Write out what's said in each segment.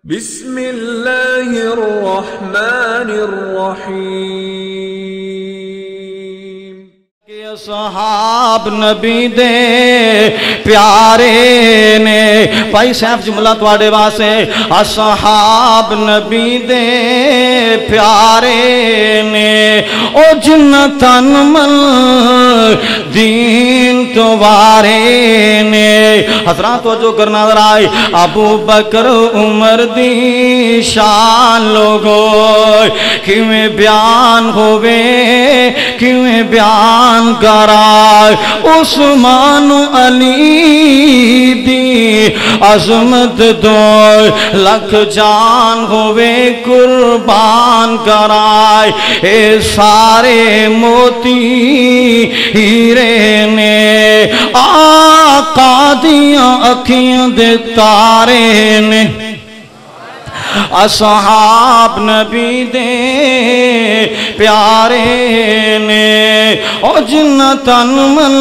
بسم اللہ الرحمن الرحیم کہ اصحاب نبی دے پیارے نے بھائی صاحب جملہ تواڈے واسطے اصحاب نبی دے پیارے نے او جنتن من دین تو وارے نے حضرات توجہ کرنا ذرائے ابو بکر عمر دی شان لوگو کیویں بیان ہوئے کیویں بیان کرائے عثمان علی دی عظمت دو لکھ جان ہوئے قربان کرائے اے سارے موتی ہیرے نے آقا دیاں اکھیاں دے تارے نے اصحاب نبی دے پیارے نے او جنتن من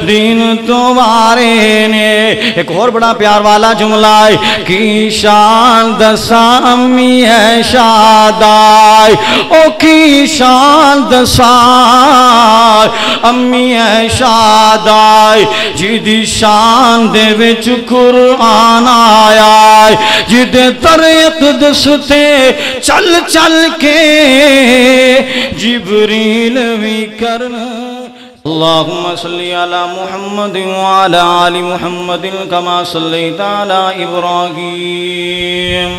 دین تو وارے نے ایک اور بڑا پیار والا جملہ ہے کی شان دساں امی ہے شادائی او کی شان دساں امی ہے شادائی جیدی شان دے وچ قرآن آیا جیدے طریق دستے چل چل کے جبریل بھی کرنا اللہم صلی علی محمد وعلی آل محمد کما صلیت علی ابراہیم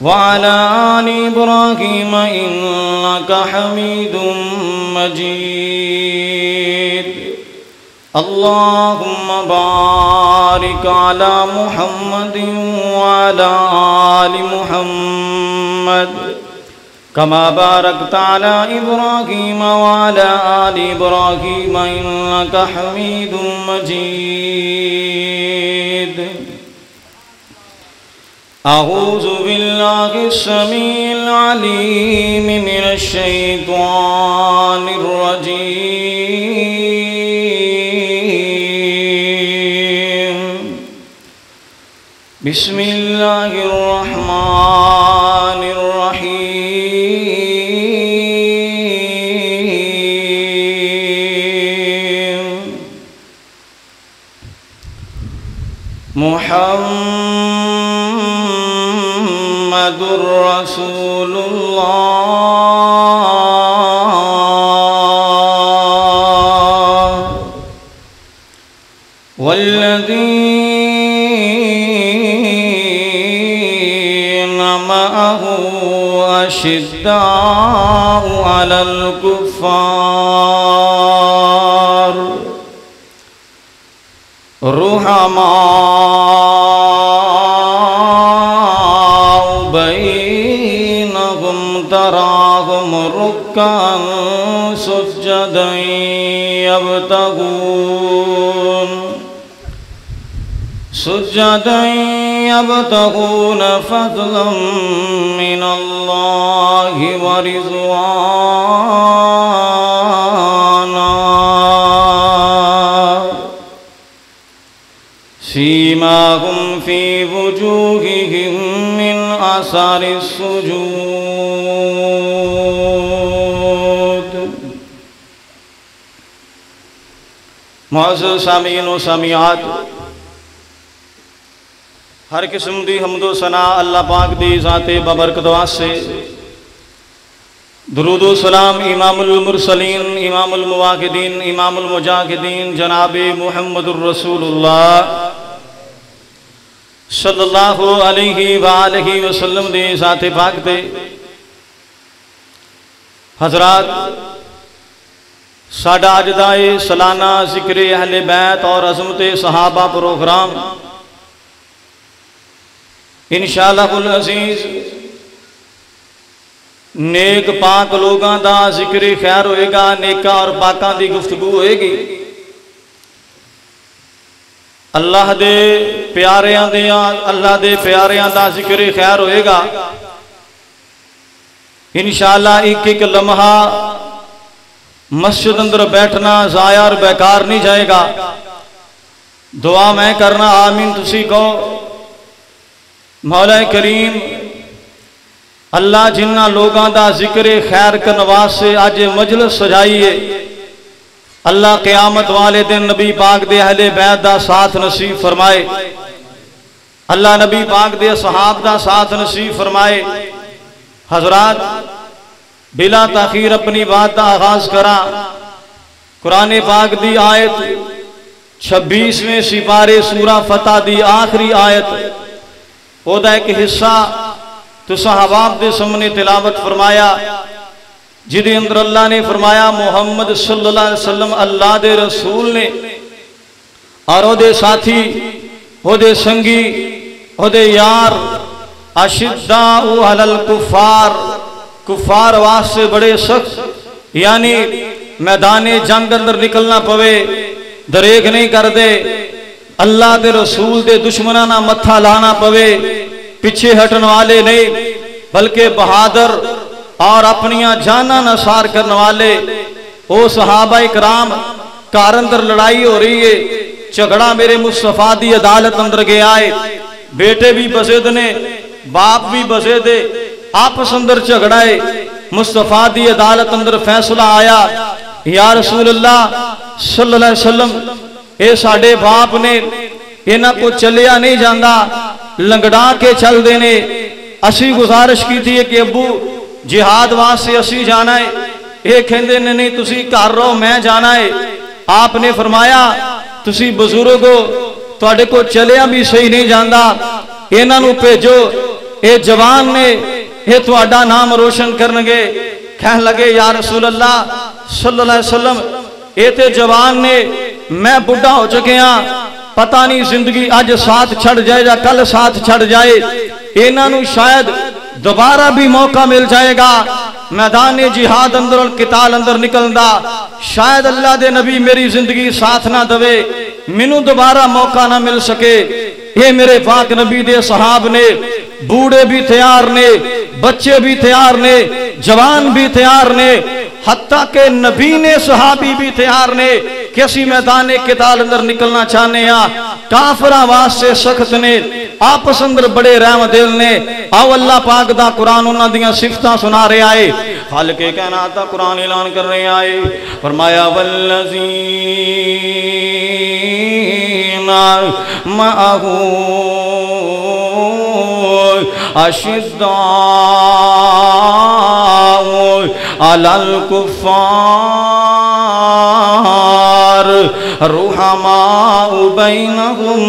وعلی آل ابراہیم انکا حمید مجید اللہم بارک علی محمد وعلی آل محمد کما بارکت علی ابراہیم وعلی آل ابراہیم انکا حمید مجید اعوذ باللہ السمیع العلیم من الشیطان الرجیم بسم اللہ الرحمن الرحیم محمد رسول اللہ والذین معه أشداء على الكفار رحماء بينهم تراهم ركعا سجدا يبتغون فضلا من الله ورضوانا سيماهم في وجوههم من أثر السجود معزز سامعین و سامعات ہر قسم دی حمد و ثنا اللہ پاک دی ذات بابرکت واسطے درود و سلام امام المرسلین امام المواقدین امام المجاہدین جناب محمد الرسول اللہ صلی اللہ علیہ وآلہ وسلم دی ذات پاک دے حضرات ساڈا اج دا سالانہ ذکر اہل بیت اور عظمت صحابہ پروگرام انشاءاللہ العزیز نیک پاک لوگاں دا ذکر خیر ہوئے گا نیکا اور پاکاں دی گفتگو ہوئے گی اللہ دے پیاریاں دا ذکر خیر ہوئے گا انشاءاللہ ایک ایک لمحہ مسجد اندر بیٹھنا ضائع اور بیکار نہیں جائے گا دعا میں کرنا آمین تسی کو مولا کریم اللہ جنہ لوگاں دا ذکر خیر کرن واسطے اج مجلس سجائی ہے، اللہ قیامت والے دن نبی پاک دے اہل بیت دا ساتھ نصیب فرمائے، اللہ نبی پاک دے صحاب دا ساتھ نصیب فرمائے۔ حضرات بلا تاخیر اپنی بات دا آغاز کرا، قرآن پاک دی آیت 26ویں سپارے سورہ فتح دی آخری آیت او دا ایک حصہ تو صحاباب دے سامنے تلاوت فرمایا، جدے اندر اللہ نے فرمایا محمد صلی اللہ علیہ وسلم اللہ دے رسول نے اور او دے ساتھی، او دے سنگی، او دے یار، اشداء علی الکفار، کفار واسطے بڑے سخت، یعنی میدان جنگ اندر نکلنا پوے دریک نہیں کر دے، اللہ دے رسول دے دشمنانہ متھا لانا پوے، پیچھے ہٹن والے نہیں بلکہ بہادر اور اپنیاں جانا نثار کرنے والے۔ او صحابہ اکرام کار اندر لڑائی ہو رہی ہے، جھگڑا میرے مصطفیٰ دی عدالت اندر گیا ہے، بیٹے بھی بزید نے، باپ بھی بزید ہے، آپس اندر جھگڑا ہے، مصطفیٰ دی عدالت اندر فیصلہ آیا، یا رسول اللہ صلی اللہ علیہ وسلم اے ساڑے باپ نے انہاں کو چلیا نہیں جاندہ، لنگڑا کے چل دینے، اسی گزارش کی تھی کہ ابو جہاد واسطے اسی جانا ہے، ایک کہندے نہیں تسی کر رہو میں جانا ہے۔ آپ نے فرمایا تسی بزرگو تواڈے کو چلیا بھی صحیح نہیں جاندہ، انہاں نو بھیجو، اے جوان نے اے تواڈا نام روشن کرنگے۔ کہنے لگے یا رسول اللہ صلی اللہ علیہ وسلم اے تے جوان نے، میں بڑھا ہو چکے ہاں، پتہ نہیں زندگی آج ساتھ چھڑ جائے یا کل ساتھ چھڑ جائے، انہاں نو شاید دوبارہ بھی موقع مل جائے گا میدان جہاد اندر اور قتال اندر نکلنا، شاید اللہ دے نبی میری زندگی ساتھ نہ دوے، منو دوبارہ موقع نہ مل سکے۔ یہ میرے پاک نبی دے صحاب نے، بوڑھے بھی تیار نے، بچے بھی تیار نے، جوان بھی تیار نے، حتیٰ کہ نبی نے صحابی بھی تیار نے کہ اسی میدان قتال اندر نکلنا چاہنے ہیں۔ کافر آواز سے سخت نے، آپس اندر بڑے رحم دل نے۔ آو اللہ پاک دا قرآن انہاں دیاں صفتاں سنا رہے آئے، خالق کائنات دا قرآن اعلان کر رہے آئے، فرمایا والذین معہ اشداء علی الکفار رحماء بینہم۔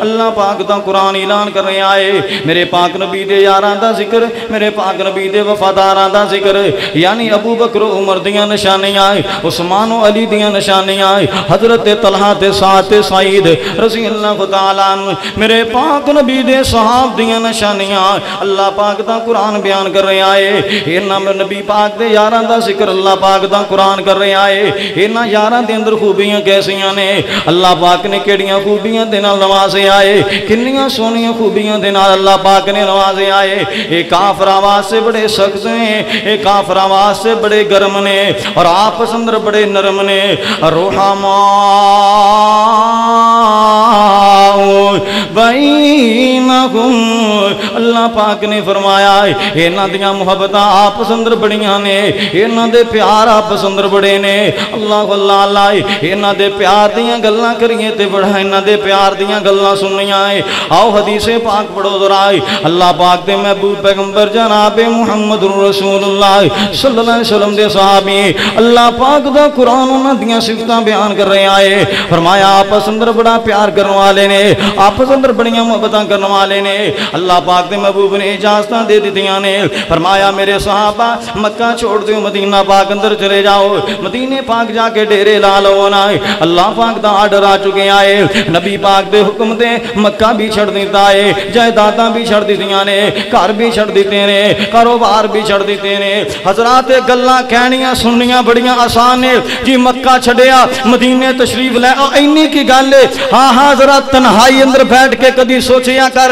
اللہ پاک دا قرآن اعلان کر رہے آئے، میرے پاک نبی دے یاران دا ذکر، میرے پاک نبی دے وفاداران دا ذکر، یعنی ابو بکر و عمر دیاں نشانیاں، عثمان و علی دیاں نشانیاں، حضرت طلحہ تے سعد تے سعید رضی اللہ تعالیٰ عنہ، میرے پاک نبی دے صحاب دیاں نشانیاں اللہ پاک دا قرآن بیان کر رہے آئے۔ انہاں نبی پاک دے یاران دا ذکر اللہ پاک دا قرآن کر رہے آئے۔ انہاں یاران دے اندر خوبیاں کیسیاں نے، اللہ پاک نے کیڑیاں خوبیاں دے نال نوازے آئے، کنیاں سونیاں خوبیاں دے نال اللہ پاک نے نوازے آئے۔ اے کافر آواز سے بڑے سخت ہیں، اے کافر آواز سے بڑے گرم نے، اور آپس اندر بڑے نرم نے۔ رحماء بینہم، اللہ پاک نے فرمایا انہاں دیاں محبتاں آپس اندر بڑیاں نے، انہاں دے پیار آپس اندر بڑے نے۔ اللہ اللہ اللہ، انہاں دے پیار دیاں گلاں کریے تے بڑا انہاں دے پیار دیاں گلاں سننیاں اے۔ آؤ حدیث پاک پڑھو ذرا، اللہ پاک دے محبوب پیغمبر جناب محمد رسول اللہ صلی اللہ علیہ وسلم دے صحابی اللہ پاک دا قرآن انہاں دیاں صفتاں بیان کر رہے آئے۔ فرمایا آپس اندر بڑا پیار کرنے والے نے، آپس اندر بڑیاں محبتاں کرنے والے نے۔ اللہ پاک دے محبوب نے اجازتاں دے دتیاں نے، فرمایا میرے صحابہ مکہ چھوڑ دیو، مدینہ پاک اندر چلے جاؤ، مدینے پاک جا کے ڈیرے لا لو نا۔ اللہ پاک دا آرڈر آ چکے آئے، نبی پاک دے حکم دے مکہ بھی چھڑ دیتا ہے، جائیداداں بھی چھڑ دیتیاں نے، گھر بھی چھڑ دیتے نے، کاروبار بھی چھڑ دیتے نے۔ حضرات گلاں کہنیاں سننیاں بڑیاں آسان نے جی، مکہ چھڑیا مدینے تشریف لے، اینی کی گل ہے۔ ہاں ہاں ذرا تنہائی اندر بیٹھ کے کدی سوچیا کر،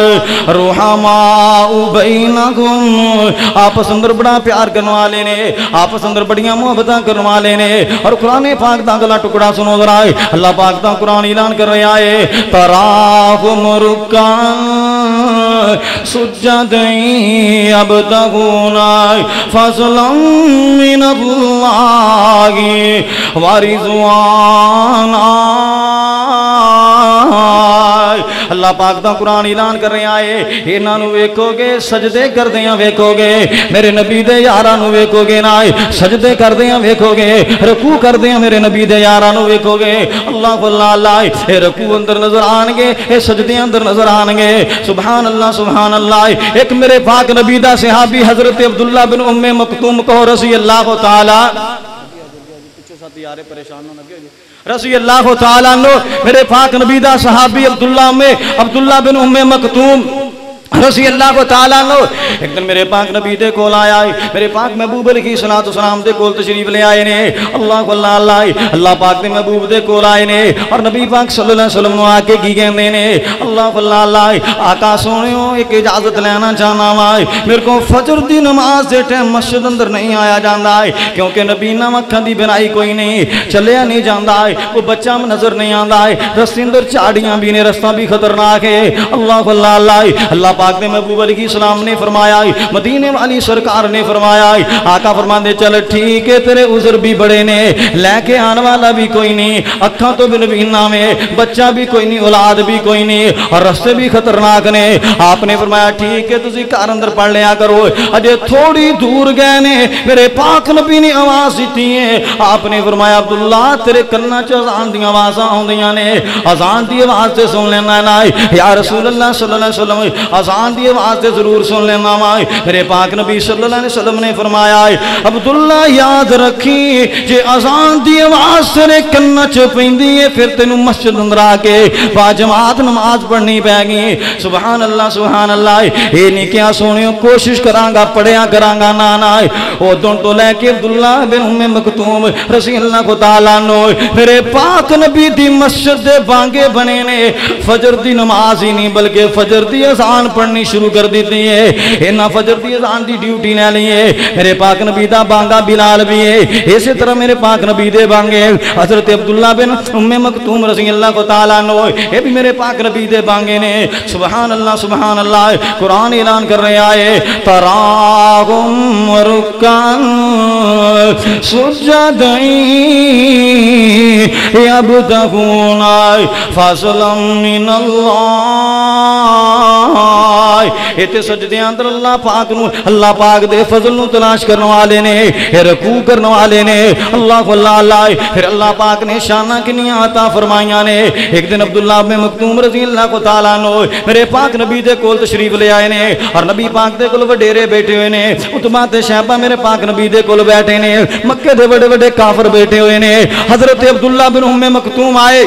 یار رحماء بینکم آپس اندر بڑا پیار کرنے والے نے آپس اندر بڑیاں محبتاں کرنے والے نے اور قرآن پاک دا اگلا ٹکڑا سنو ذرا اللہ پاک دا قرآن اعلان کر رہا ہے تراہم رکعن سجدًا یبتغون فضلا من اللہ ورضوانا اللہ پاک دا قرآن اعلان کر رہے آئے انہاں نو ویکھو گے سجدے کردیاں ویکھو گے میرے نبی دے یاراں نو ویکھو گے نا سجدے کردیاں ویکھو گے رکوع کردیاں میرے نبی دے یاراں نو ویکھو گے اللہ اللہ اے رکوع اندر نظر آن گے اے سجدے اندر نظر آن گے سبحان اللہ ایک میرے پاک نبی دا صحابی حضرت عبداللہ بن ام مکتوم کو رضی اللہ تعالی رضی اللہ تعالیٰ عنہ میرے پاک نبی دا صحابی عبداللہ بن ام مکتوم رضی اللہ تعالیٰ عنہ ایک دن میرے پاک نبی دے کول آیا ہے میرے پاک محبوب علیہ السلام دے کول تشریف لے آئے نے اللہ پاک دے محبوب دے کول آئے نے اور نبی پاک صلی اللہ علیہ وسلم نو آکے کی کہندے نے اللہ آقا سونیو ایک اجازت لینا چاہنا ہے میرے کو فجر دی نماز دے ٹائم مسجد اندر نہیں آیا جاندا ہے کیونکہ نبی نہ مکھاں دی بنائی کوئی نہیں چلیا نہیں جاندا ہے کوئی بچہ نظر نہیں آندا ہے رستے اندر چاڑیاں بھی نے رستہ بھی خطرناک ہے اللہ پاک نے محبوب علیہ السلام نے فرمایا مدینے والی سرکار نے فرمایا آقا فرماندے چل ٹھیک ہے تیرے عذر بھی بڑے نے لے کے آنے والا بھی کوئی نہیں اکھاں تو بھی نبینا میں بچہ بھی کوئی نہیں اولاد بھی کوئی نہیں اور رستے بھی خطرناک نے آپ نے فرمایا ٹھیک ہے تسی کار اندر پڑھ لیا کرو اجے تھوڑی دور گئے نے میرے پاک نبی نے آواز دیتی ہے آپ نے فرمایا عبداللہ تیرے کنا چ اذان دی آوازاں ہوندیاں نے اذان دی آواز تے سن لینا نا یا رسول اللہ صلی اللہ علیہ وسلم اذان دی آواز تے ضرور سن لینا مائے میرے پاک نبی صلی اللہ علیہ وسلم نے فرمایا عبداللہ یاد رکھی جے اذان دی آواز تیرے کنا چ پیندی ہے پھر تینوں مسجد اندر آ کے با جماعت نماز پڑھنی پے گی سبحان اللہ اے نہیں کیا سونیو کوشش کرانگا پڑھیا کرانگا نانا او دن تو لے کے عبداللہ بن ام مکتوم رضی اللہ کو تعالیٰ عنہ میرے پاک نبی دی مسجد دے بانگے بنے نے فجر دی نماز ہی نہیں بلکہ فجر دی اذان پڑھنی شروع کر دیتی ہے انہاں فجر دی اذان دی ڈیوٹی لے لی ہے میرے پاک نبی دا بانگا بلال بھی ہے اسی طرح میرے پاک نبی دے بانگے حضرت عبداللہ بن ام مکتوم رضی اللہ کو تعالیٰ عنہ یہ بھی میرے پاک نبی دے بانگے نے سبحان اللہ قرآن اعلان کر رہے آئے تراہم رکعن سجدًا یبتغون فضلا من اللہ ایتے سجدے اندر اللہ پاک دے فضل نو تلاش کرنے والے نے رکوع کرنے والے نے اللہ پھر اللہ پاک نے شانہ کنیاں عطا فرمائیاں نے ایک دن عبداللہ بن مکتوم رضی اللہ کو تعالیٰ عنہ میرے پاک نبی دے کول تشریف لے آئے نے اور نبی پاک دے کول وڈیرے بیٹھے ہوئے نے عتبہ تے شیبہ میرے پاک نبی دے کول بیٹھے نے مکے دے بڑے بڑے کافر بیٹھے ہوئے نے حضرت عبداللہ بن ام مکتوم آئے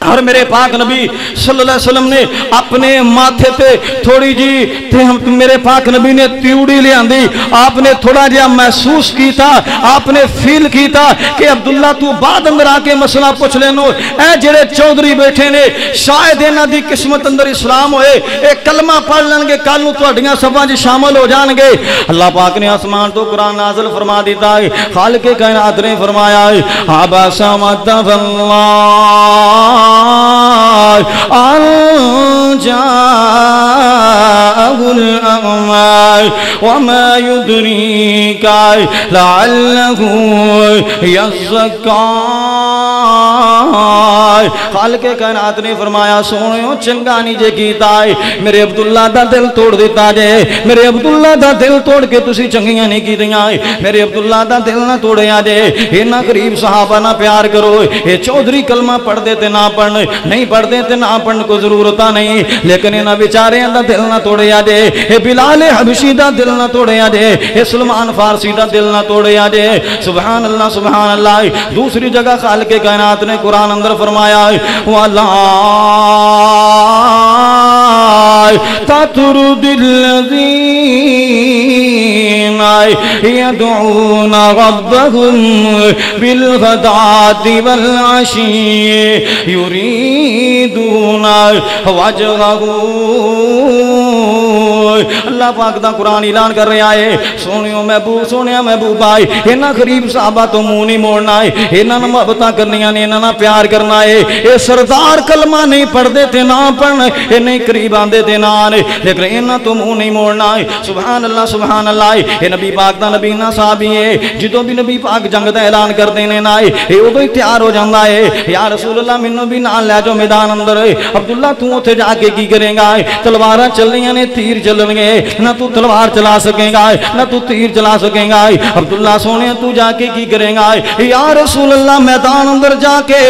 اور میرے پاک نبی صلی اللہ علیہ وسلم نے اپنے ماتھے تے تھوڑی جی میرے پاک نبی نے تیوڑی لے آندی آپ نے تھوڑا جا محسوس کیتا آپ نے فیل کیتا کہ عبداللہ تو بعد اندر آکے مسئلہ پوچھ لینو اے جڑے چودھری بیٹھے نے شاید انہاں دی قسمت اندر اسلام ہوئے ایک کلمہ پڑھ لیں گے کل نو تہاڈیاں سبھاں وچ شامل ہو جان گے اللہ پاک نے آسمان تو قرآن نازل فرما دیتا ہے خالق کائنات نے فرمایا ہے عبس وتولى أن جاءه الأعمى وما يدريك لعله يزكى خالق کائنات نے فرمایا سونیو چنگا نہیں جے کیتا ہے میرے عبداللہ دا دل توڑ دیتا جے میرے عبداللہ دا دل توڑ کے تسی چنگیاں نہیں کیتیاں میرے عبداللہ دا دل نہ توڑیا جے انہاں قریب صحابہ نہ پیار کرو یہ چودھری کلمہ پڑھ دیتے نہ پڑھن نہیں پڑھ دیتے نہ پڑھن کو ضرورت نہیں لیکن انہاں بیچارے دا دل نہ توڑیا جے یہ بلال حبشی دا دل نہ توڑیا جے یہ سلمان فارسی دا دل نہ توڑیا جے سبحان اللہ دوسری جگہ خالق کائنات نے قرآن اندر فرمایا وَلَا تطرد الذین یدعون ربهم بالغداة والعشی یریدون وجہہ. اللہ پاک دا قرآن اعلان کر رہا ہے سونیوں محبوب سونیا محبوب آئے انہاں غریب صحابہ تو منہ نہیں موڑنا ہے انہاں محبتاں کرنیاں نے انہاں پیار کرنا ہے. اے سردار کلمہ نہیں پڑھ دے تے نہ پڑھن اے نہیں قریب آندے تے نہ آنے لیکن انہاں تو منہ نہیں موڑنا ہے. سبحان اللہ سبحان اللہ. اے نبی پاک دا نبی نہ صحابی ہے جدوں بھی نبی پاک جنگ دا اعلان کر دینے نہ اے ادوں ہی تیار ہو جاندا ہے یا رسول اللہ مینوں بھی نال لے جاؤ میدان اندر. عبداللہ تو اوتھے جا کے کی کرے گا تلواراں چلنیاں نے تیر چلن گے نہ تو تلوار چلا سکے گا نہ تو تیر چلا سکے گا. عبداللہ سونے تو جا کے کی کرے گا یا رسول اللہ میدان اندر جا کے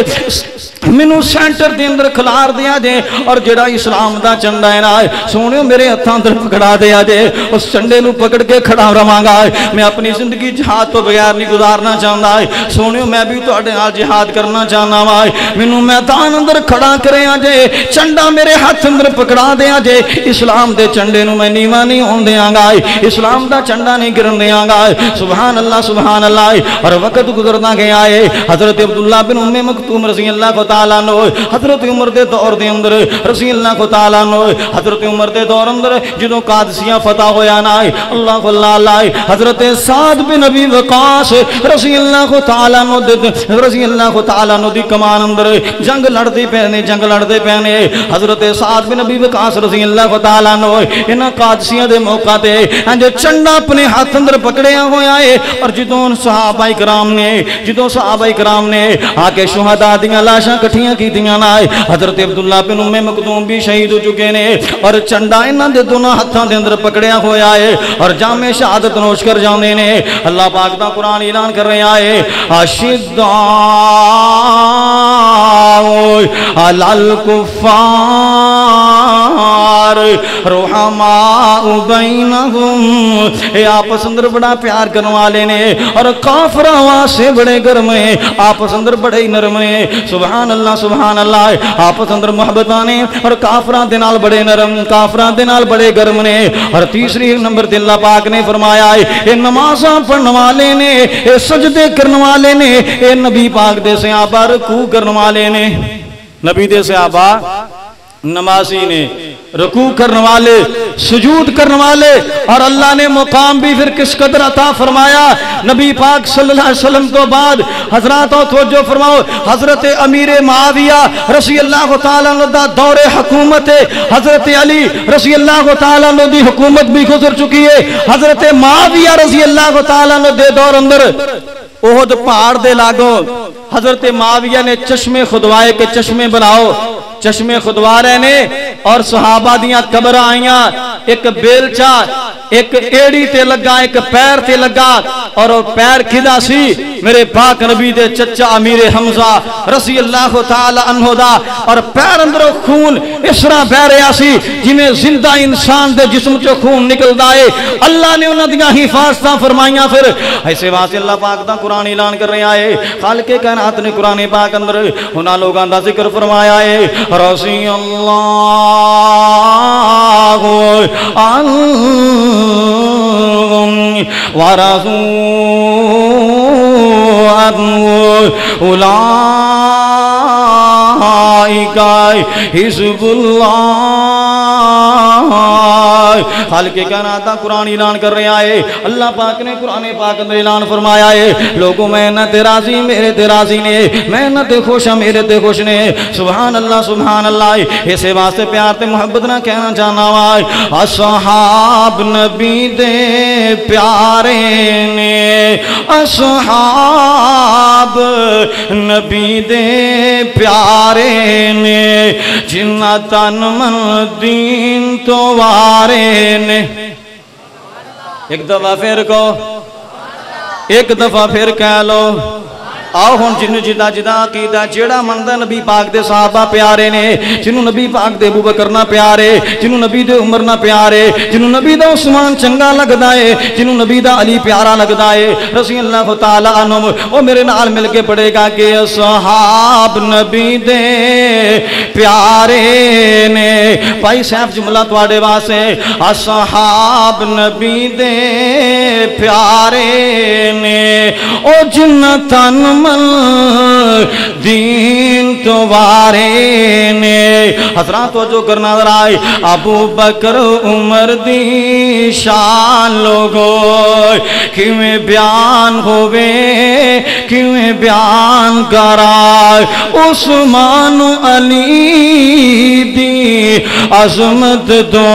مینوں سینٹر دے اندر کھلار دیا جے اور جڑا اسلام دا چنڈا ہے نا سونیو میرے ہتھاں اندر پکڑا دیا جے اس چنڈے نو پکڑ کے کھڑا رہواں گا. میں اپنی زندگی جہاد تو بغیر نہیں گزارنا چاہندا سونیو میں بھی تہاڈے نال جہاد کرنا چاہنا وا. مینوں میدان اندر کھڑا کریا جے چنڈا میرے ہاتھ اندر پکڑا دیا جے اسلام دے چنڈے نو میں نیواں نہیں ہون دیاں گا اسلام دا چنڈا نہیں گرن دیاں گا. سبحان اللہ سبحان اللہ. اور وقت گزردا گیا ہے حضرت عبداللہ بن ام مکتوم رضی اللہ تعالیٰ عنہ حضرت عمر دے دور دے اندر رضی اللہ تعالیٰ عنہ حضرت عمر دے دور اندر جدوں قادسیہ فتح ہویا نا اللہ اللہ حضرت سعد بن ابی وقاص رضی اللہ تعالیٰ عنہ دی کمان اندر جنگ لڑدے پینے حضرت سعد بن ابی وقاص رضی اللہ تعالیٰ عنہ انہاں قادسیہ دے موقع تے جو چنڈا اپنے ہاتھ اندر پکڑیا ہویا ہے اور جدوں صحابہ کرام نے آ کے شہداء دیاں لاشاں کٹھیاں کیتیاں نا حضرت عبداللہ بن ام مکتوم بھی شہید ہو چکے نے اور چنڈا انہاں دے دونوں ہتھاں دے اندر پکڑیا ہویا ہے اور جام شہادت نوش کر جاندے نے. اللہ پاک دا قرآن اعلان کر رہا ہے اشداء علی الکفار رحماء بینہم. اے آپس اندر بڑا پیار کرنے والے نے اور کافراں واسطے بڑے گرم ہیں آپس اندر بڑے نرم ہیں. سبحان اللہ سبحان اللہ. آپس اندر محبتاں نے اور کافراں دے نال بڑے نرم کافراں دے نال بڑے گرم نے. اور تیسری نمبر تے اللہ پاک نے فرمایا ہے اے نمازاں پڑھنے والے نے اے سجدے کرنے والے نے اے نبی پاک دے صحابہ رکوع کرنے والے نے. نبی دے صحابہ نمازی نے رکوع کرنے والے سجود کرنے والے اور اللہ نے مقام بھی پھر کس قدر عطا فرمایا. نبی پاک صلی اللہ علیہ وسلم تو بعد حضرات توجہ فرماؤ حضرت امیر معاویہ رضی اللہ تعالیٰ عنہ دا دور حکومت ہے. حضرت علی رضی اللہ تعالیٰ عنہ دی حکومت بھی گزر چکی ہے. حضرت معاویہ رضی اللہ تعالیٰ عنہ دے دور اندر احد پہاڑ دے لاگو حضرت معاویہ نے چشمے خدوائے کہ چشمے بناؤ چشمے خدوا رہے نے اور صحابہ دیاں قبر آئیاں ایک بیلچا ایک ایڑی تے لگا ایک پیر تے لگا اور پیر کھدا سی میرے پاک نبی دے چچا امیر حمزہ رضی اللہ تعالی عنہ دا اور پیر اندر خون اس طرح بہ رہا سی جنہیں زندہ انسان دے جسم چو خون نکل دائے. اللہ نے انہاں دیاں حفاظتاں فرمائیاں. پھر ایسے واسطے اللہ پاک دا قرآن اعلان کر رہا ہے خالق کائنات نے قرآن پاک اندر انہاں لوگاں دا ذکر فرمایا ہے رضی اللہ عنہم ورضوا عنہ اولئک حزب اللہ. خالق کائنات کا قرآن اعلان کر رہا ہے اللہ پاک نے قرآن پاک میں اعلان فرمایا ہے لوگوں میں نہ تے راضی میرے تے راضی نے میں نہ تے خوش میرے تے خوش نے. سبحان اللہ سبحان اللہ. اسے واسطے پیار تے محبت نہ کہنا چاہنا وا اصحاب نبی دے پیارے نے اصحاب نبی دے پیارے نے جنہ تن من دین تو وارے نے. ایک دفعہ پھر کو ایک دفعہ پھر کہہ لو آؤ ہن جنوں جدا جدا عقیدہ جیڑا مندا نبی پاک دے صحابہ پیارے نے جنوں نبی پاک دے ابو بکر نہ پیارے جنوں نبی دے عمر نہ پیارے جنوں نبی دا عثمان چنگا لگدا ہے جنوں نبی دا علی پیارا لگدا ہے رضی اللہ تعالی عنہم او میرے نال مل کے پڑھے گا کہ اصحاب نبی دے پیارے نے بھائی صاحب جملہ تواڈے واسطے اصحاب نبی دے پیارے نے او جنتاں من دین تو وارے نے حضرات توجہ کرنا ذرائے ابو بکر عمر دی شان لوگو کیویں بیان ہوئے کیویں بیان کرائے عثمان علی دی عظمت دو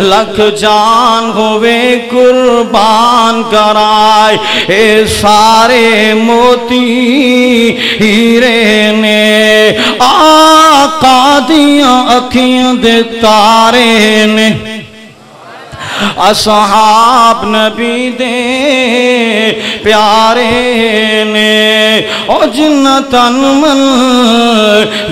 لکھ جان ہوئے قربان کرائے اے سارے موتی ہیرے نے آقا دیاں اکھیاں دے تارے نے اصحاب نبی دے پیارے نے او جنتاں من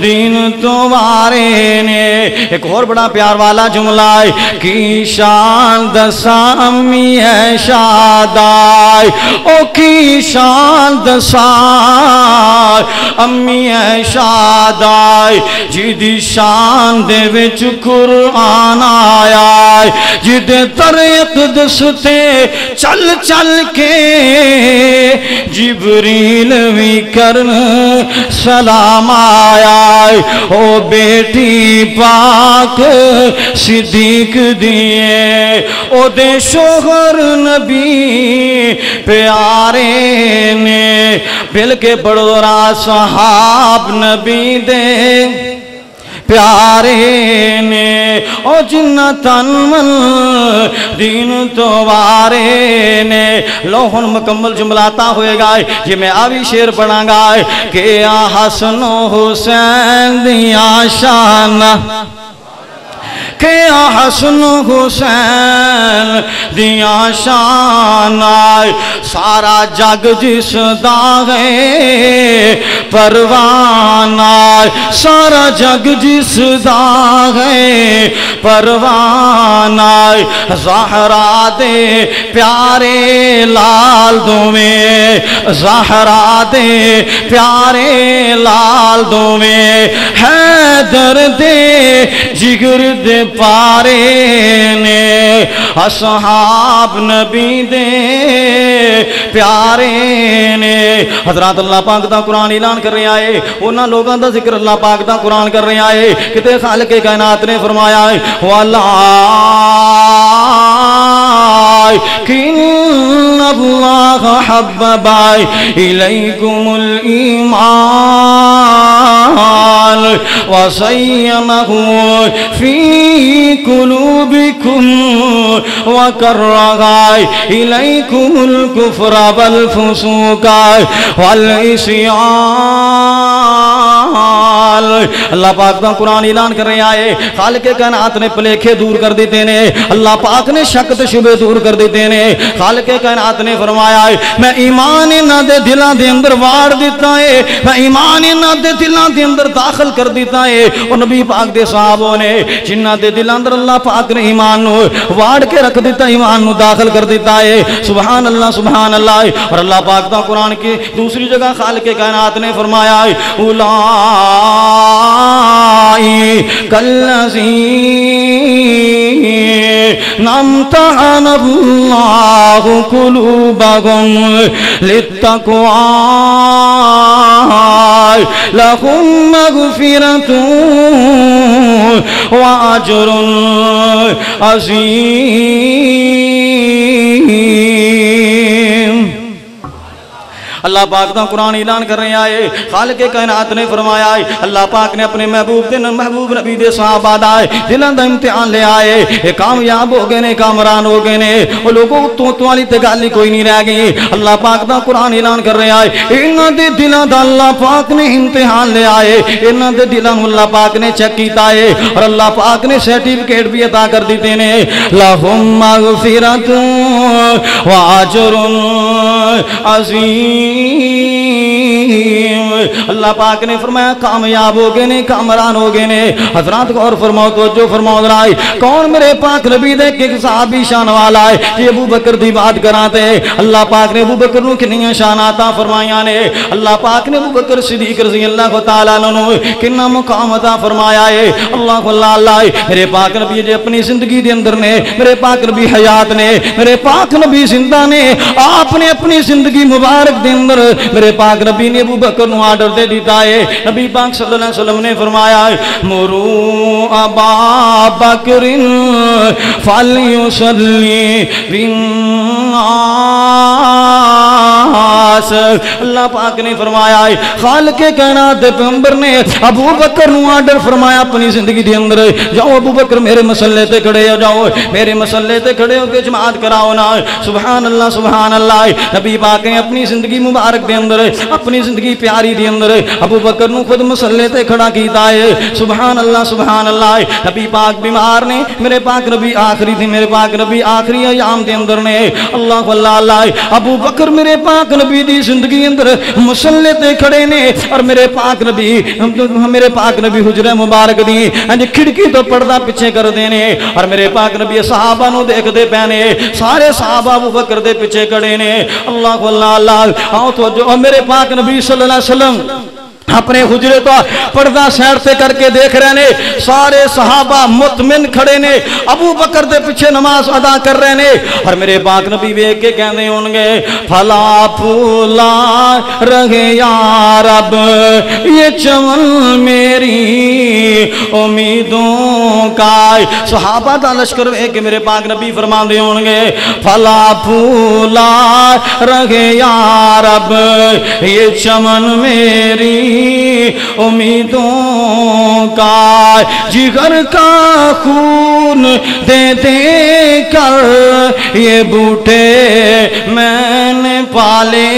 دین تو وارے نے ایک اور بڑا پیار والا جملہ ہے کی شان دساں امی ہے شادائی او کی شان دساں امی ہے شادائی جیدی شان دے وچ قرآن آیا ہے جیدے در اقدس تے چل چل کے جبریل بھی کرن سلام آیا او بیٹی پاک صدیق دیے او دے شوہر نبی پیارے نے بل کے بڑورا صحاب نبی دے پیارے نے او جنتاں من دین تو وارے نے لوہن مکمل جملاتا ہوئے گا یہ میں آوی شیر پڑھاں گا کہ حسن و حسین دیاں شان کہ حسن حسین دیاں شان سارا جگ جس دا ہے پروان سارا جگ جس دا ہے پروان زہرا دے پیارے لال دو میں زہرا دے پیارے لال دو میں حیدر دے جگر دے پارے نے اصحاب نبی دے پیارے نے حضرات اللہ پاک دا قرآن اعلان کر رہے آئے انہاں لوگاں دا ذکر اللہ پاک دا قرآن کر رہے آئے کتے خالق کائنات نے فرمایا ہے وَلَٰكِنَّ اللَّهَ حَبَّبَ إِلَيْكُمُ الْإِيمَانَ وَزَيَّنَهُ فِي قُلُوبِكُمْ وَكَرَّهَ إِلَيْكُمُ الْكُفْرَ وَالْفُسُوقَ وَالْعِصْيَانَ اللہ پاک دا قرآن اعلان کر رہے آئے خالق کائنات نے پلیکھے دور کر دیتے نے اللہ پاک نے شک تے شبہ دور کر دیتے نے خالق کائنات نے فرمایا ہے میں ایمان انہاں دے دلاں دے اندر واڑ دیتا ہے میں ایمان انہاں دے دلاں دے اندر داخل کر دیتا ہے اور نبی پاک دے صحابوں نے جنہاں دے دلاں اندر اللہ پاک نے ایمان نو واڑ کے رکھ دیتا ایمان نو داخل کر دیتا ہے سبحان اللہ اور اللہ پاک دا قرآن کی دوسری جگہ خالق کائنات نے فرمایا ہے اولئک الذین امتحن اللہ قلوبہم للتقوی لہم مغفرۃ وأجر عظیم اللہ پاک دا قرآن اعلان کر رہے آئے خالق کائنات نے فرمایا ہے اللہ پاک نے اپنے محبوب نبی دے صحابہ دائے دلان دا امتحان لے آئے یہ کامیاب ہو گئے نے کامران ہو گئے نے وہ لوگوں تو والی تگالی کوئی نہیں رہ گئی اللہ پاک دا قرآن اعلان کر رہے آئے انہاں دے دلان دا اللہ پاک نے امتحان لے آئے انہاں دے دلان اللہ پاک نے چیک کیتا ہے اور اللہ پاک نے سرٹیفکیٹ بھی عطا کر دیتے نے لہم مغفرۃ واجر عظیم۔ اللہ پاک نے فرمایا کامیاب ہو گئے نے، کامران ہو گئے نے۔ حضرات غور فرماؤ، توجہ فرماؤ ذرا، کون میرے پاک نبی دے کہ صحابی شان والا ہے یہ ابو بکر دی بات کراتے ہیں۔ اللہ پاک نے ابو بکر نو کنیاں شان عطا فرمایا نے، اللہ پاک نے ابو بکر صدیق رضی اللہ تعالی عنہ نو کنا مقام عطا فرمایا ہے۔ اللہ اللہ میرے پاک نبی جے اپنی زندگی دے اندر نے، میرے پاک نبی حیات نے، میرے پاک نبی زندہ نے، آپ نے اپنی زندگی مبارک دے اندر میرے پاک نبی نے ابو بکر نو آرڈر دے دیتا ہے۔ نبی پاک صلی اللہ علیہ وسلم نے فرمایا مرو ابا بکر فلیصلی بالناس۔ اللہ پاک نے فرمایا ہے خالق کائنات دے پیغمبر نے ابو بکر نو آرڈر فرمایا اپنی زندگی دے اندر، جاؤ ابو بکر میرے مسئلے تے کھڑے ہو جاؤ، میرے مسئلے تے کھڑے ہو کے جماعت کراؤ نا۔ سبحان اللہ سبحان اللہ۔ نبی پاک نے اپنی زندگی مبارک دے اندر، اپنی زندگی پیاری دے اندر ابو بکر نو خود مسئلے تے کھڑا کیتا ہے۔ سبحان اللہ سبحان اللہ۔ نبی پاک بیمار نے، میرے پاک نبی آخری تھی، میرے پاک نبی آخری ایام دے اندر نے۔ اللہ اللہ اللہ، ابو بکر میرے پاک نبی دی زندگی اندر مسئلے تے کھڑے نے، اور میرے پاک نبی حجرہ مبارک دی کھڑکی تو پردہ پیچھے کر دینے، اور میرے پاک نبی صحابہ نو دیکھ دے پہنے، سارے صحابہ ابو بکر دے پیچھے کھڑے نے۔ اللہ اللہ اللہ، آؤ تو جو میرے پاک نبی صلی اللہ علیہ وسلم اپنے حجرے تو پردہ سیر سے کر کے دیکھ رہے نے، سارے صحابہ مطمئن کھڑے نے، ابو بکر دے پیچھے نماز ادا کر رہے نے، اور میرے پاک نبی ویکھ کے کہندے ہون گے پھلا پھولا رہے یا رب یہ چمن میری امیدوں کا۔ صحابہ دا لشکر ویکھ کے میرے پاک نبی فرماندے ہون گے پھلا پھولا رہے یا رب یہ چمن میری امیدوں کا، جگر کا خون دے دے کر یہ بوٹے میں نے پالے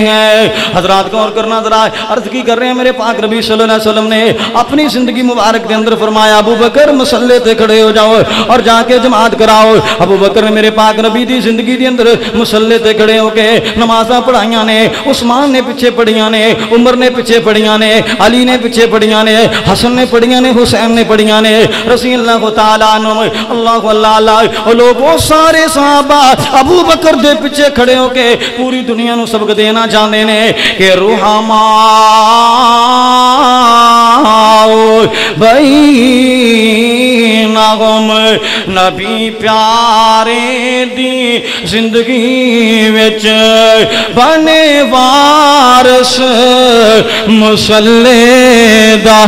ہیں۔ حضرات غور کرنا ذرا، عرض کی کر رہے ہیں میرے پاک نبی صلی اللہ علیہ وسلم نے اپنی زندگی مبارک کے اندر فرمایا ابو بکر مسلے تے کھڑے ہو جاؤ اور جا کے جماعت کراؤ۔ ابو بکر نے میرے پاک نبی دی زندگی دے اندر مسلے تے کھڑے ہو کے نمازاں پڑھائیاں نے، عثمان نے پیچھے پڑھیاں نے، عمر نے پیچھے پڑھیاں نے، علی نے پیچھے پڑھیاں نے، حسن نے پڑھیاں نے، حسین نے پڑھیاں نے، رضی اللہ تعالیٰ عنہ۔ اللہ اللہ اللہ، وہ لوگ وہ سارے صحابہ ابو بکر دے پیچھے کھڑے ہو کے پوری دنیا نو سبق دینا چاہتے نے کہ رحماء بینہم، نبی پیارے دی زندگی وچ بنے وارث مسلے دا۔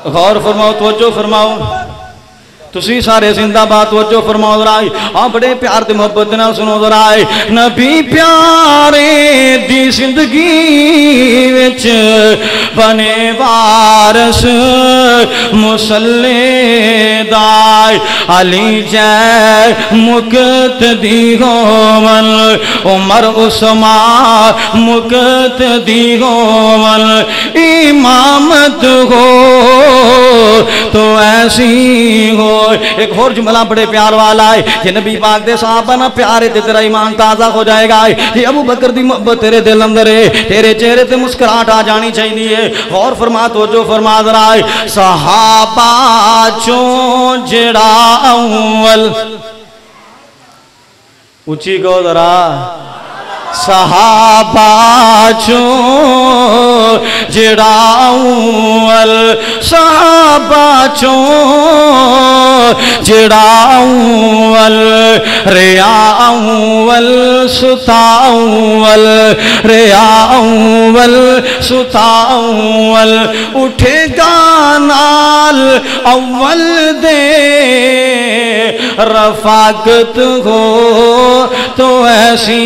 غور فرماؤ، توجہ فرماؤ، تسی سارے زندہ بات توجہ فرماؤ ذرا، بڑے پیار تے محبت نال سنو ذرا۔ نبی پیارے دی زندگی وچ بنے وارث مسلے دا، علی جے مقتدی ہون، عمر عثمان مقتدی ہون، امامت ہو تو ایسی ہو۔ ایک اور جملہ بڑے پیار والا ہے، یہ نبی پاک دے صحابہ نہ پیارے تے تیرا ایمان تازہ ہو جائے گا۔ یہ ابو بکر دی محبت تیرے دل اندر ہے، تیرے چہرے تے مسکراہٹ آ جانی چاہیے۔ غور فرما، توجہ فرما ذرا، صحابہ چوں جڑا اول، اونچی کو ذرا، صحابہ چوں جڑا اول، صحابہ چوں جڑا اول، ریا اول ستا اول، ریا اول ستا اول، اٹھے گا نال اول دے، رفاقت ہو تو ایسی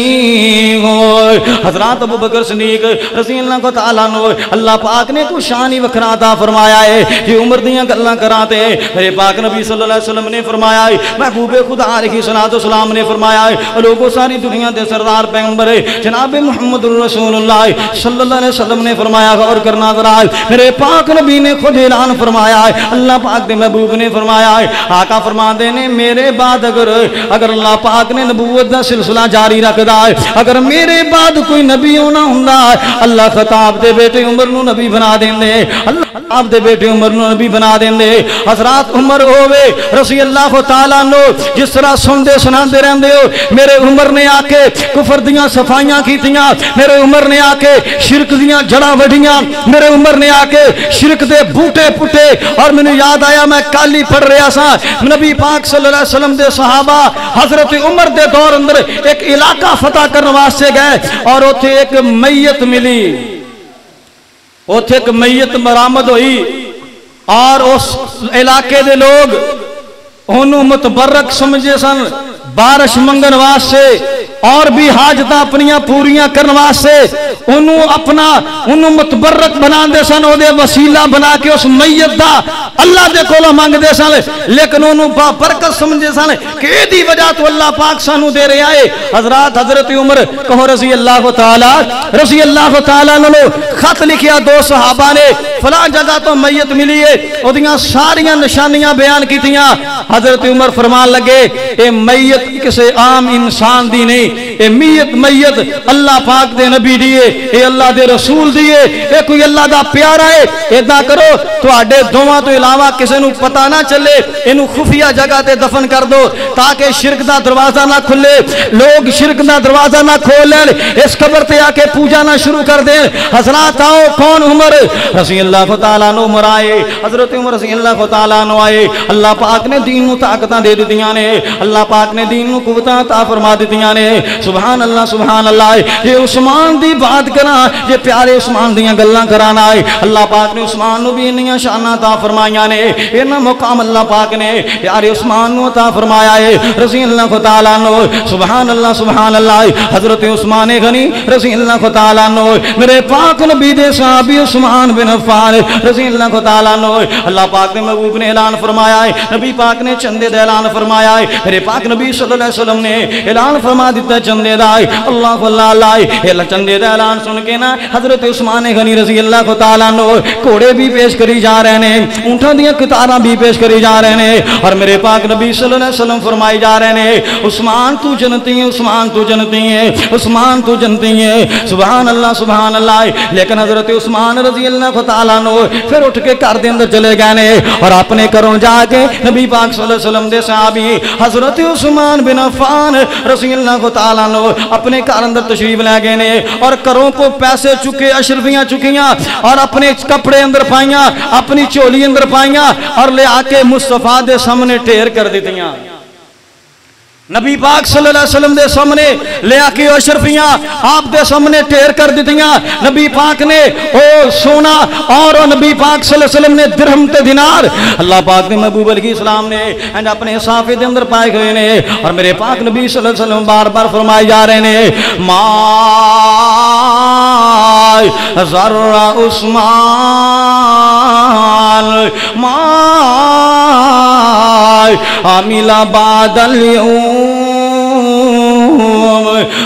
حضرات ابو بکر صدیق رضی اللہ تعالیٰ عنہ اللہ پاک نے کو شان ہی وکھرا عطا فرمایا ہے کہ عمر دیاں گلاں کراتے میرے پاک نبی صلی اللہ علیہ وسلم نے فرمایا ہے محبوب خدا علیہ السلام نے فرمایا ہے لوگوں ساری دنیا دے سردار پیغمبر جناب محمد رسول اللہ صلی اللہ علیہ وسلم نے فرمایا غور کرنا ذرا میرے پاک نبی نے خود اعلان فرمایا ہے اللہ پاک دے محبوب نے فرمایا ہے آقا فرماتے نے میرے بعد اگر اللہ پاک نے نبوت دا سلسلہ جاری رکھدا ہے اگر میرے بعد کوئی نبی ہونا ہوندا ہے اللہ خطاب دے بیٹے عمر نو نبی بنا دیندے اللہ آپ دے بیٹے عمر نو نبی بنا دیندے حضرات عمر ہووے رضی اللہ تعالیٰ عنہ جس طرح سندے سناندے رہندے ہو میرے عمر نے آ کے کفر دیاں صفائیاں کیتیاں میرے عمر نے آ کے شرک دیاں جڑاں وڈیاں میرے عمر نے آ کے شرک دے بوٹے پٹے اور میں نے یاد آیا میں کالی پڑھ رہا سا نبی پاک صلی اللہ علیہ وسلم دے صحابہ حضرت عمر دے دور اندر ایک علاقہ فتح کرنے واسطے گئے اور اوتھے ایک میت ملی اوتھے ایک میت برآمد ہوئی اور اس علاقے دے لوگ انہوں متبرک سمجھے سن بارش منگن واسطے اور بھی حاجتاں اپنیاں پوریاں کرن واسطے انہوں متبرک بنا دے سن او دے وسیلہ بنا کے اس میت دا اللہ دے کولوں منگ دے سن لیکن انہوں با برکت سمجھے سن کہ اے دی وجہ تو اللہ پاک سانو دے رہے آئے حضرات حضرت عمر کہو رضی اللہ تعالیٰ نے خط لکھیا دو صحابہ نے فلاں جگہ تو میت ملی ہے او دیاں ساریاں نشانیاں بیان کیتیاں حضرت عمر فرمان لگے اے میت کسے عام انسان دی نہیں اے میت اللہ پاک دے نبی دیئے اے اللہ دے رسول دیئے اے کوئی اللہ دا پیارا ہے ایدہ کرو تو آڈے دوواں تو علاوہ کسے نو پتہ نہ چلے انہوں خفیہ جگہ تے دفن کر دو تاکہ شرک دا دروازہ نہ کھلے لوگ شرک دا دروازہ نہ کھولیں اس قبر تے آکے پوجا نہ شروع کر دیں حضرات آؤ کون عمر رضی اللہ تعالیٰ عنہ عمر آئے حضرت عمر رضی اللہ تعالیٰ عنہ آئے اللہ پاک نے دین نو طاقتاں دے دیتیاں نے اللہ پاک نے دین نو قوتاں عطا فرما دیتیاں نے سبحان اللہ یہ عثمان دی بات کرنا یہ پیارے عثمان دیاں گلاں کرانا ہے اللہ پاک نے عثمان نو بھی انیاں شاناں عطا فرمائیاں نے انہاں مقام اللہ پاک نے پیارے عثمان نو عطا فرمایا ہے رضی اللہ تعالیٰ عنہ سبحان اللہ حضرت عثمان غنی رضی اللہ تعالیٰ عنہ میرے پاک نبی دے صحابی عثمان بن عفان رضی اللہ تعالیٰ عنہ اللہ پاک نے محبوب نے اعلان فرمایا ہے نبی پاک نے چندے دا اعلان فرمایا ہے میرے پاک نبی صلی اللہ علیہ وسلم نے اعلان فرما دیتا چندے دا اللہ چندے دا اعلان سن کے نا حضرت عثمان غنی رضی اللہ تعالیٰ عنہ کوڑے بھی پیش کری جا رہے ہیں اونٹاں دیاں قطاراں بھی پیش کری جا رہے ہیں اور میرے پاک نبی صلی اللہ علیہ وسلم فرمائی جا رہے ہیں عثمان تو جنتی ہے عثمان تو جنتی ہے عثمان تو جنتی ہے سبحان اللہ لیکن حضرت عثمان رضی اللہ تعالیٰ عنہ پھر اٹھ کے گھر دے اندر چلے گئے نے اور اپنے گھروں جا کے نبی پاک صلی اللہ علیہ وسلم دے صحابی حضرت عثمان بن عفان رضی اللہ تعالیٰ عنہ اپنے گھر اندر تشریف لے گئے نے اور گھروں کو پیسے چکے اشرفیاں چکیاں اور اپنے کپڑے اندر پائیاں اپنی چولی اندر پائیاں اور لے آ کے مصطفیٰ دے سامنے ٹھیر کر دیتیاں نبی پاک صلی اللہ علیہ وسلم دے سامنے لے آکے اشرفیاں آپ دے سامنے ٹھیر کر دیتیاں نبی پاک نے او سونا اور نبی پاک صلی اللہ علیہ وسلم نے درہم تے دینار اللہ پاک نے محبوب علیہ السلام نے اپنے صافے دے اندر پائے گئے نے اور میرے پاک نبی صلی اللہ علیہ وسلم بار بار فرمائے جا رہے نے ما ذرہ عثمان ما عامل بعد اليوم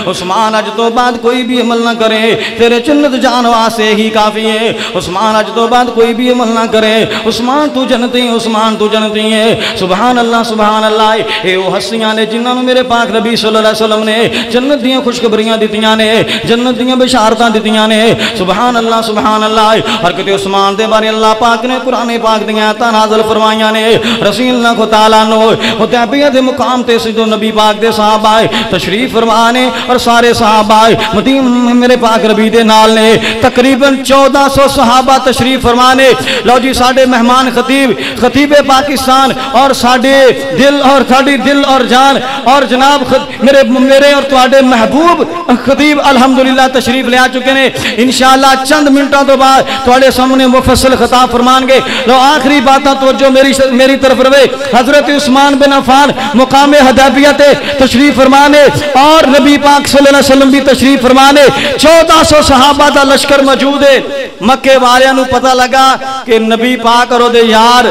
عثمان اج تو بعد کوئی بھی عمل نہ کرے تیرے جنت جان واسطے ہی کافی ہے عثمان اج تو بعد کوئی بھی عمل نہ کرے عثمان تو جنتی ہے عثمان تو جنتی ہے سبحان اللہ اے وہ ہستیاں نے جنہاں نوں میرے پاک نبی صلی اللہ علیہ وسلم نے جنت دیاں خوشخبریاں دتیاں نے جنت دیاں بشارتاں دتیاں نے سبحان اللہ حضرت عثمان دے بارے اللہ پاک نے قرآن پاک دیاں آیاتاں نازل فرمائیاں نے رضی اللہ تعالیٰ عنہ حدیبیہ دے مقام تے سیدھو نبی پاک دے صحابہ تشریف فرمانے اور سارے صحابہ مدینہ میرے پاک نبی دے نال نے تقریباً 1400 صحابہ تشریف فرمانے لو جی ساڑھے مہمان خطیب پاکستان اور ساڑھے دل اور جان اور جناب میرے اور تواڈے محبوب خطیب الحمدللہ تشریف لے آ چکے نے انشاءاللہ چند منٹوں تو بعد تواڈے سامنے مفصل خطاب فرمان گے لو آخری باتاں توجہ میری طرف روے حضرت عثمان بن عفان مقام حدیبیہ تے تشریف فرمانے اور نبی پاک صلی اللہ علیہ وسلم بھی تشریف فرمانے 1400 صحابہ دا لشکر موجود ہے مکے والیاں نو پتہ لگا کہ نبی پاک اور دے یار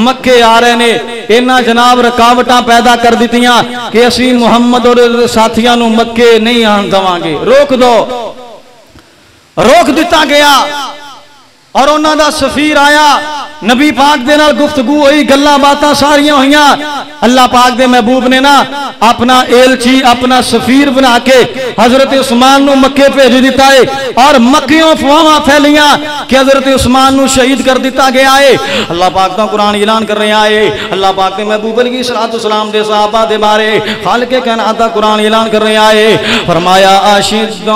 مکے آ رہے نے اینا جناب رکاوٹاں پیدا کر دیتیاں کہ اسی محمد اور ساتھیاں نو مکے نہیں آن دواں گے روک دیتا گیا اور انہاں دا سفیر آیا نبی پاک دے نال گفتگو ہوئی گلاں باتاں ساریاں ہوئیاں اللہ پاک دے محبوب نے نا اپنا ایلچی اپنا سفیر بنا کے حضرت عثمان نو مکے بھیج دیتا ہے اور مکیوں افواہاں پھیلیاں کہ حضرت عثمان نو شہید کر دیتا گیا ہے اللہ پاک دا قرآن اعلان کر رہا ہے اللہ پاک دے محبوب علیہ الصلوۃ والسلام دے صحابہ دے بارے خالق کائنات دا قرآن اعلان کر رہا ہے فرمایا اشداء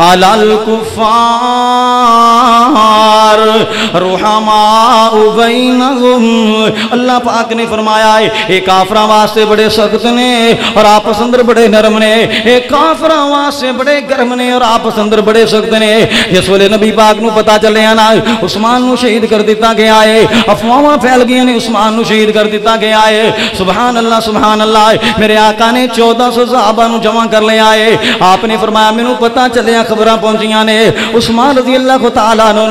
علی الکفار رحماء بینہم اللہ پاک نے فرمایا ہے ایک کافراں واسطے بڑے سخت نے اور آپس اندر بڑے نرم نے ایک کافراں واسطے بڑے گرم نے اور آپس اندر بڑے سخت نے جس ویلے نبی پاک نو پتہ چلیا نا عثمان نو شہید کر دیتا گیا ہے افواہاں پھیل گئیاں نے عثمان نو شہید کر دیتا گیا ہے سبحان اللہ میرے آقا نے 1400 صحابہ نو جمع کر لیا ہے آپ نے فرمایا مینوں پتہ چلیا خبراں پہنچیاں نے عثمان رضی اللہ تعالیٰ عنہ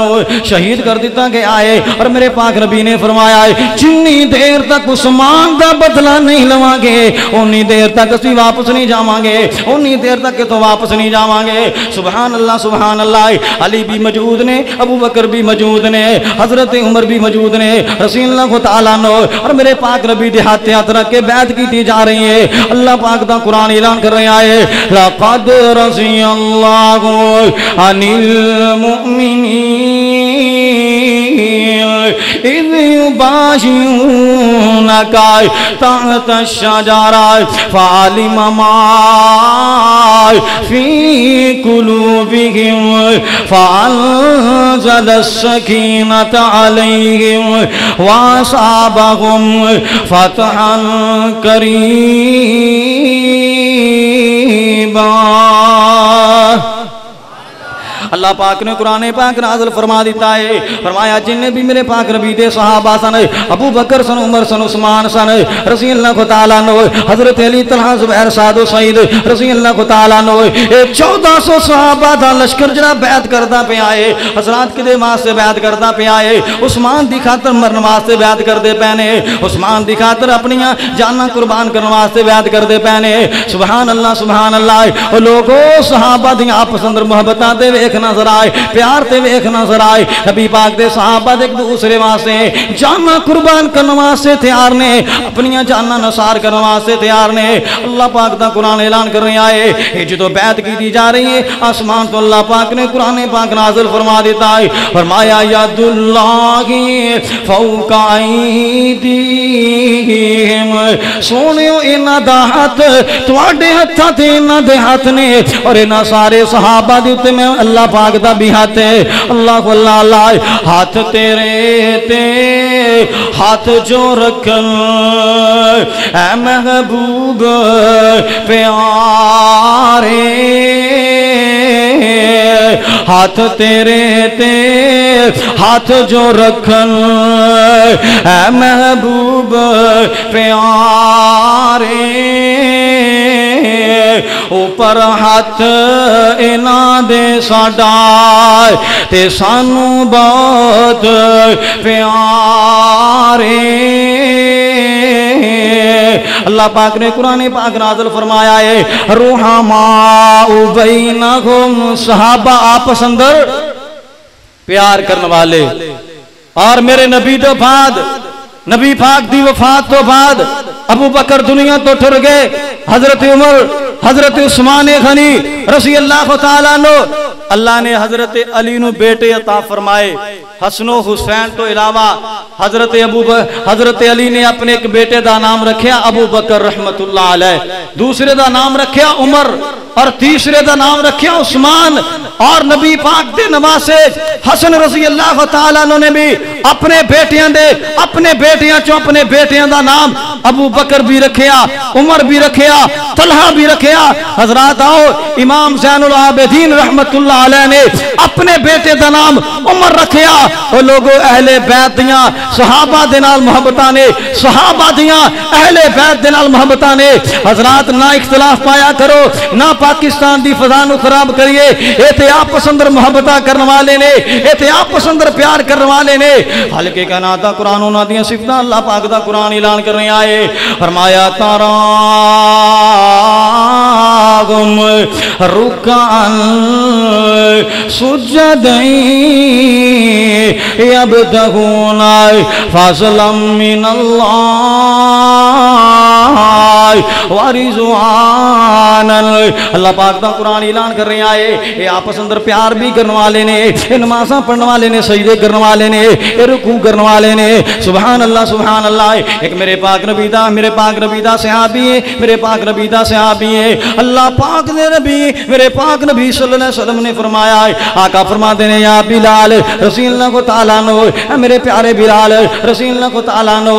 شہید کر دیتا گیا ہے اور میرے پاک نبی نے فرمایا ہے جنی دیر تک عثمان دا بدلہ نہیں لواں گے انی دیر تک اسی واپس نہیں جاواں گے انی دیر تک تو واپس نہیں جاواں گے سبحان اللہ علی بھی موجود نے ابو بکر بھی موجود نے حضرت عمر بھی موجود نے رسول اللہ تعالیٰ عنہ اور میرے پاک نبی دے ہاتھ رکھ کے بیعت کی جا رہی ہے اللہ پاک دا قرآن اعلان کر رہا ہے لقد رضی اللہ عن المؤمنین اذ یبایعونک تحت الشجرۃ فعلم ما فی قلوبہم فانزل السکینۃ علیہم واصابہم فتحا قریبا اللہ پاک نے قرآن پاک نازل فرما دیتا ہے فرمایا جن نے بھی میرے پاک نبی دے صحابہ سن ابو بکر سن عمر سن عثمان سن رضی اللہ تعالیٰ عنہ حضرت علی طلحہ زبیر سعد و سعید رضی اللہ تعالیٰ عنہ 1400 صحابہ دا لشکر جڑا بیعت کردا پیا ہے حضرات کدے واسطے بیعت کردا پیا ہے عثمان دی خاطر مرن واسطے بیعت کردے پے نے عثمان دی خاطر اپنی جاناں قربان کرن واسطے بیعت کردے پے نے سبحان اللہ او لوگو صحابہ دی آپس اندر محبتاں دے ویکھ نظر آئے پیار تے ویکھ نظر آئے نبی پاک دے صحابہ دے ایک دوسرے واسطے جاناں قربان کرن واسطے تیار نے اپنی جاناں نثار کرن واسطے تیار نے اللہ پاک دا قرآن اعلان کر رہا ہے جدوں بیعت کی جا رہی ہے آسمان تو اللہ پاک نے قرآن پاک نازل فرما دیتا ہے فرمایا ید اللہ فوق ایدیہم سونیو انہاں دا ہاتھ تواڈے ہتھاں تے انہاں دے ہاتھ نے اور انہاں سارے صحابہ دے تے میں اللہ پاک دا بھی ہاتھ ہے اللہ ہاتھ تیرے تے ہاتھ جو رکھن اے محبوب پیارے ہاتھ تیرے تے ہاتھ جو رکھن اے محبوب پیارے اوپر ہاتھ انہاں دے ساڈا تے سانو بہت پیارے اللہ پاک نے قرآن پاک نازل فرمایا ہے رحماء بینہم صحابہ آپس اندر پیار کرنے والے اور میرے نبی تو بعد نبی پاک دی وفات تو بعد ابو بکر دنیا تو ٹر گئے حضرت عمر حضرت عثمان غنی رضی اللہ تعالیٰ عنہ اللہ نے حضرت علی نو بیٹے عطا فرمائے حسن و حسین تو علاوہ حضرت علی نے اپنے ایک بیٹے دا نام رکھیا ابو بکر رحمت اللہ علیہ دوسرے دا نام رکھیا عمر اور تیسرے دا نام رکھیا عثمان، اور نبی پاک دے نواسے حسن رضی اللہ تعالیٰ عنہ نے بھی اپنے بیٹیاں چوں اپنے بیٹیاں دا نام ابو بکر بھی رکھیا، عمر بھی رکھیا، طلحہ بھی رکھیا۔ حضرات آؤ، امام زین العابدین رحمت اللہ علیہ نے اپنے بیٹے دا نام عمر رکھیا۔ وہ لوگوں اہل بیت دیاں صحابہ دے نال محبتاں نے، صحابہ دیاں اہل بیت دے نال محبتاں نے۔ حضرات نہ اختلاف پایا کرو، نہ پاکستان دی فضا نو خراب کریے۔ احتیاط پسندر محبتاں کرنے والے نے، احتیاط پسندر پیار کرنے والے نے۔ حالکہ کائنات دا قرآن انہاں دیاں صفتاں اللہ پاک دا قرآن اعلان کرنے آئے، فرمایا تراہم رکعن سجدین یبتغون فضلا من اللہ ورضوانا۔ اللہ پاک دا قرآن اعلان کر رہے آئے، یہ آپس اندر پیار بھی کرنے والے نے، یہ نمازاں پڑھنے والے نے، سجدے کرنے والے نے، یہ رکوع کرنے والے نے۔ سبحان اللہ سبحان اللہ۔ ایک میرے پاک نبی دا صحابی ہے، میرے پاک نبی دا صحابی ہے۔ اللہ پاک دے نبی، میرے پاک نبی صلی اللہ علیہ وسلم نے فرمایا ہے، آقا فرماتے ہیں یا بلال رضی اللہ کو تعالیٰ عنہ، میرے پیارے بلال رضی اللہ کو تعالیٰ عنہ،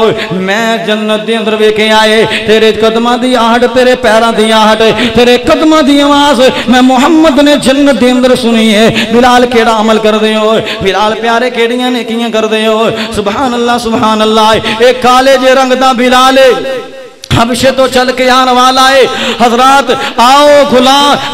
میں جنت دے اندر ویکھے آئے تیرے قدماں دی آہٹ، تیرے پیراں دی آہٹ، تیرے قدماں دی آواز میں محمد نے جنت دے اندر سنی ہے۔ بلال کیڑا عمل کر دے ہو، بلال پیارے کیڑیاں نیکیاں کر دے ہو۔ سبحان اللہ سبحان اللہ۔ ایک کالے جے رنگ دا بلال حبشے تو چل کے آنے والا ہے۔ حضرات آؤ،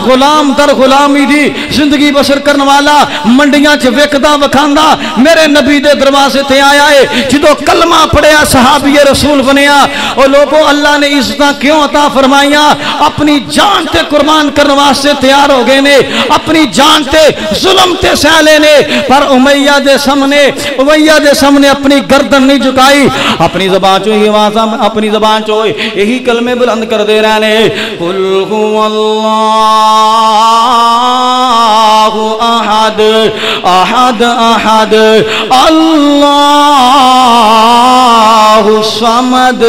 غلام در غلامی دی زندگی بسر کرنے والا، منڈیاں چ وکدا وکھاندا میرے نبی دے دروازے تے آیا ہے۔ جدو کلمہ پڑھیا صحابی رسول بنیا۔ اور لوگوں اللہ نے عزتاں کیوں عطا فرمائیاں؟ اپنی جان تے قربان کرنے واسطے تیار ہو گئے نے، اپنی جان تے ظلم تے سہلے نے، پر امیہ دے سامنے اپنی گردن نہیں جھکائی۔ اپنی زبان چو ہی آواز، اپنی زبان چو یہی کلمے بلند کر دے رہنے، قل هو اللہ احد احد احد اللہ الصمد۔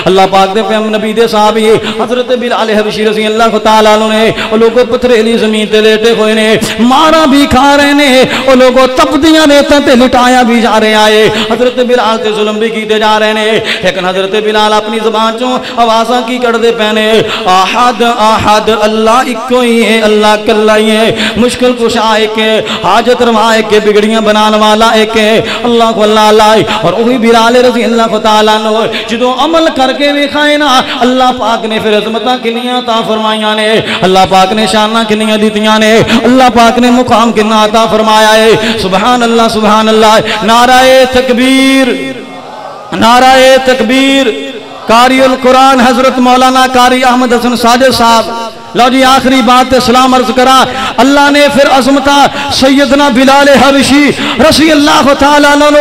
اللہ پاک دے پیغمبر نبی دے صحابی حضرت بلال حبشی رضی اللہ تعالیٰ عنہ نے، وہ لوگوں پتھریلی زمین تے لیٹے ہوئے نے، مارا بھی کھا رہے نے، وہ لوگوں تپدیاں ریتاں تے لٹایا بھی جا رہے آئے، حضرت بلال تے ظلم بھی کیتے جا رہے نے۔ لیکن حضرت بلال اپنی زبان آوازاں کی کر دے پہنے، احد احد اللہ اکو ہی ہے، اللہ کلا ہی ہے، مشکل کشا ایک ہے، حاجت روا ایک ہے، بگڑیاں بنانے والا ایک ہے، اللہ کو اللہ اللہ۔ اور وہی بلال رضی اللہ تعالیٰ عنہ جدو عمل کر کے دکھائے نا، اللہ پاک نے پھر عظمتاں کنیاں عطا فرمائیاں نے، اللہ پاک نے شاناں کنیاں دیتیاں نے، اللہ پاک نے مقام کنا عطا فرمایا ہے۔ سبحان اللہ سبحان اللہ۔ نعرہ تکبیر، نعرہ تکبیر۔ قاری القرآن حضرت مولانا قاری احمد حسن ساجد صاحب۔ لو جی آخری بات سلام عرض کرا، اللہ نے پھر عظمتہ سیدنا بلال حبشی رضی اللہ تعالیٰ عنہ،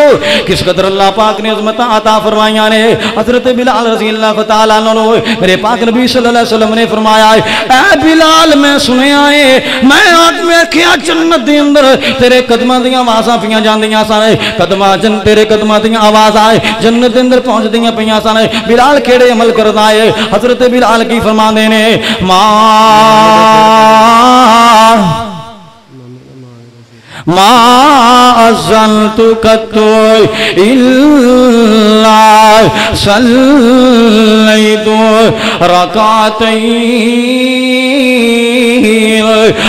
کس قدر اللہ پاک نے عظمتہ عطا فرمائیاں نے۔ حضرت بلال رضی اللہ تعالیٰ عنہ، میرے پاک نبی صلی اللہ علیہ وسلم نے فرمایا ہے، اے بلال میں سنے آئے، میں آج میں کیا جنت دے اندر تیرے قدمہ دیاں آوازاں پیاں جاندیاں سانے، تیرے قدمہ دیاں آواز آئے جنت دے اندر پہنچ دیاں پیاں سانے۔ بلال کیڑے عمل کردا ہے؟ حضرت بلال کی فرماندے نے، ما أذنتك إلا صليت ركعتين۔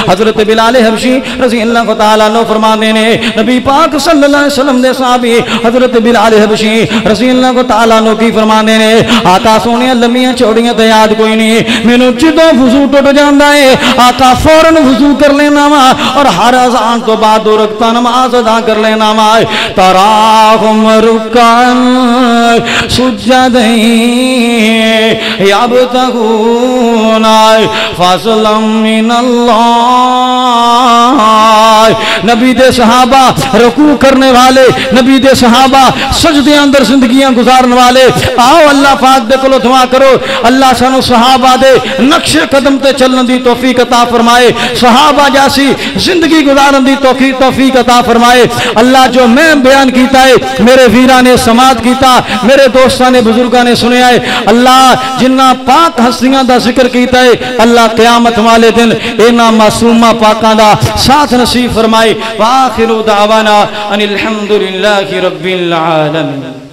حضرت بلال حبشی رضی اللہ تعالیٰ عنہ فرمانے نے، نبی پاک صلی اللہ علیہ وسلم دے صحابی حضرت بلال حبشی رضی اللہ تعالیٰ عنہ کی فرمانے نے، آقا سونے لمیاں چوڑیاں تے یاد کوئی نہیں، مینوں جدوں وضو ٹوٹ جاندا ہے آقا فوراً وضو کر لینا وا، اور ہر اذان تو بعد دو رکعت نماز ادا کر لینا وا۔ تراہم رکعن سجدین یبتغون فضلا من اللہ فرمائے، نبی دے صحابہ رکوع کرنے والے، نبی دے صحابہ سجدے اندر زندگیاں گزارنے والے، آؤ اللہ پاک دے کولو دعا کرو اللہ سانو صحابہ دے نقش قدم تے چلن دی توفیق عطا فرمائے، صحابہ جیسی زندگی گزارن دی توفیق عطا فرمائے۔ اللہ جو میں بیان کیتا ہے میرے ویران نے سماعت کیتا، میرے دوستان نے بزرگاں نے سنیا ہے، اللہ جنہ پاک ہستیاں دا ذکر کیتا ہے اللہ قیامت والے دن اینا معصومہ پاکاں دا ساتھ نصیب فرمائے۔ وآخر دعوانا ان الحمدللہ رب العالمین۔